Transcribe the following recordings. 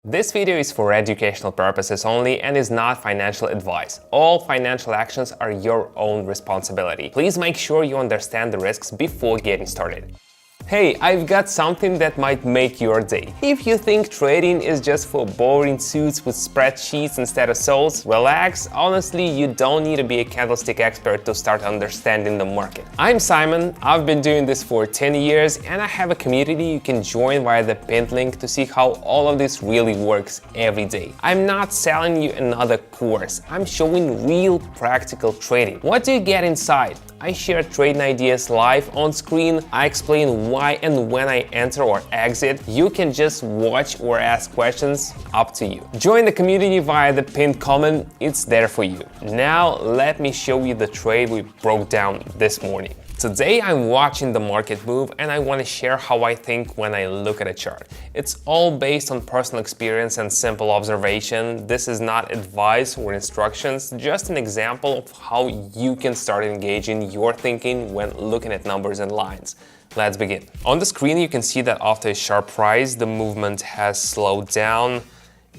This video is for educational purposes only and is not financial advice. All financial actions are your own responsibility. Please make sure you understand the risks before getting started. Hey, I've got something that might make your day. If you think trading is just for boring suits with spreadsheets instead of souls, relax. Honestly, you don't need to be a candlestick expert to start understanding the market. I'm Simon, I've been doing this for 10 years and I have a community you can join via the pinned link to see how all of this really works every day. I'm not selling you another course, I'm showing real practical trading. What do you get inside? I share trading ideas live on screen. I explain why and when I enter or exit. You can just watch or ask questions, up to you. Join the community via the pinned comment, it's there for you. Now let me show you the trade we broke down this morning. Today I'm watching the market move and I want to share how I think when I look at a chart. It's all based on personal experience and simple observation. This is not advice or instructions, just an example of how you can start engaging your thinking when looking at numbers and lines. Let's begin. On the screen you can see that after a sharp rise the movement has slowed down.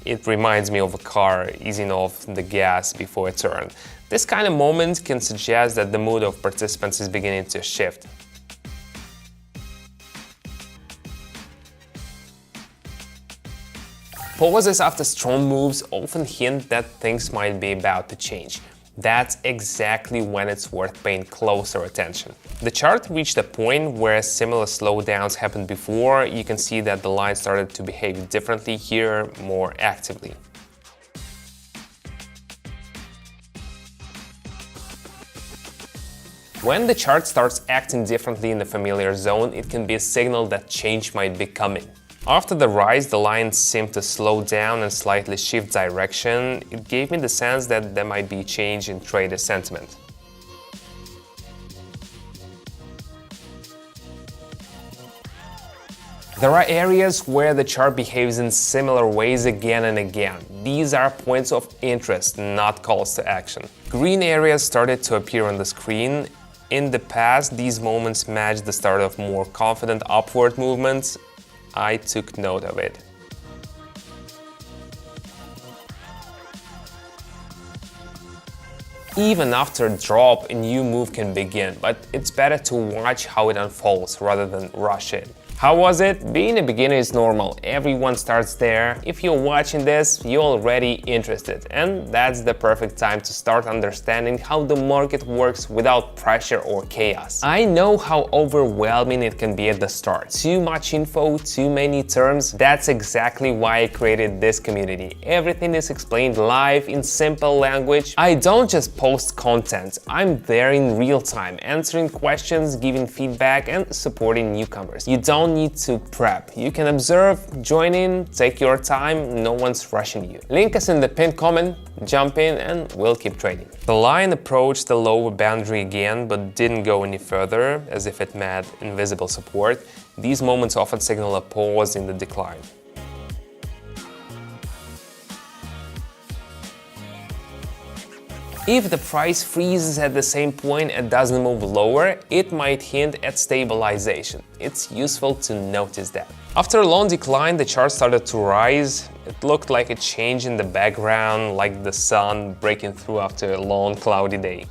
It reminds me of a car easing off the gas before a turn. This kind of moment can suggest that the mood of participants is beginning to shift. Pauses after strong moves often hint that things might be about to change. That's exactly when it's worth paying closer attention. The chart reached a point where similar slowdowns happened before. You can see that the line started to behave differently here, more actively. When the chart starts acting differently in the familiar zone, it can be a signal that change might be coming. After the rise, the line seemed to slow down and slightly shift direction. It gave me the sense that there might be a change in trader sentiment. There are areas where the chart behaves in similar ways again and again. These are points of interest, not calls to action. Green areas started to appear on the screen. In the past, these moments matched the start of more confident upward movements. I took note of it. Even after a drop, a new move can begin, but it's better to watch how it unfolds rather than rush it. How was it? Being a beginner is normal, everyone starts there. If you're watching this, you're already interested, and that's the perfect time to start understanding how the market works without pressure or chaos. I know how overwhelming it can be at the start. Too much info, too many terms. That's exactly why I created this community. Everything is explained live in simple language. I don't just post content, I'm there in real time, answering questions, giving feedback, and supporting newcomers. You don't need to prep. You can observe, join in, take your time, no one's rushing you. Link is in the pinned comment, jump in and we'll keep trading. The line approached the lower boundary again but didn't go any further, as if it met invisible support. These moments often signal a pause in the decline. If the price freezes at the same point and doesn't move lower, it might hint at stabilization. It's useful to notice that. After a long decline, the chart started to rise. It looked like a change in the background, like the sun breaking through after a long cloudy day.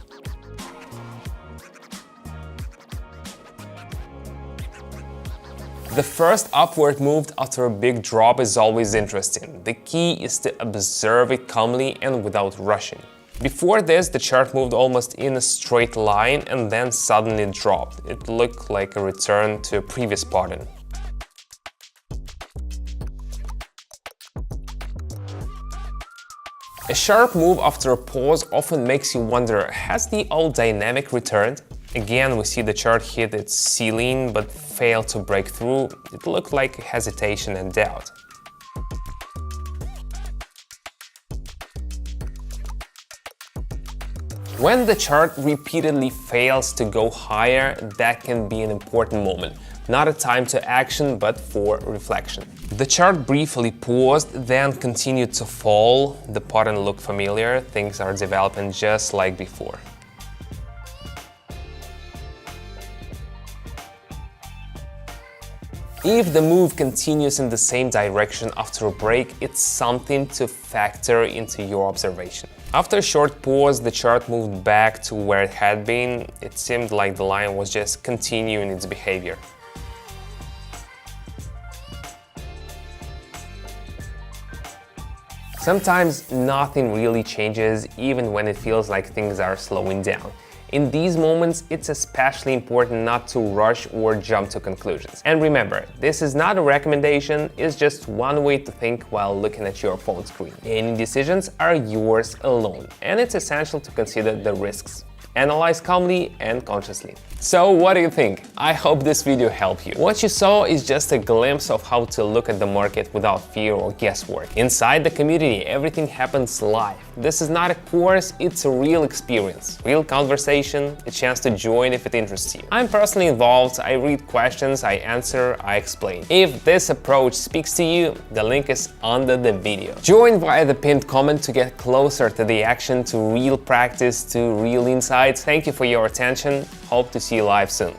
The first upward move after a big drop is always interesting. The key is to observe it calmly and without rushing. Before this, the chart moved almost in a straight line and then suddenly dropped. It looked like a return to a previous pattern. A sharp move after a pause often makes you wonder, has the old dynamic returned? Again, we see the chart hit its ceiling but failed to break through. It looked like hesitation and doubt. When the chart repeatedly fails to go higher, that can be an important moment. Not a time to action, but for reflection. The chart briefly paused, then continued to fall. The pattern looked familiar, things are developing just like before. If the move continues in the same direction after a break, it's something to factor into your observation. After a short pause, the chart moved back to where it had been. It seemed like the line was just continuing its behavior. Sometimes nothing really changes, even when it feels like things are slowing down. In these moments, it's especially important not to rush or jump to conclusions. And remember, this is not a recommendation, it's just one way to think while looking at your phone screen. Any decisions are yours alone, and it's essential to consider the risks. Analyze calmly and consciously. So what do you think? I hope this video helped you. What you saw is just a glimpse of how to look at the market without fear or guesswork. Inside the community, everything happens live. This is not a course, it's a real experience, real conversation, a chance to join if it interests you. I'm personally involved, I read questions, I answer, I explain. If this approach speaks to you, the link is under the video. Join via the pinned comment to get closer to the action, to real practice, to real insights. Thank you for your attention. Hope to see you live soon.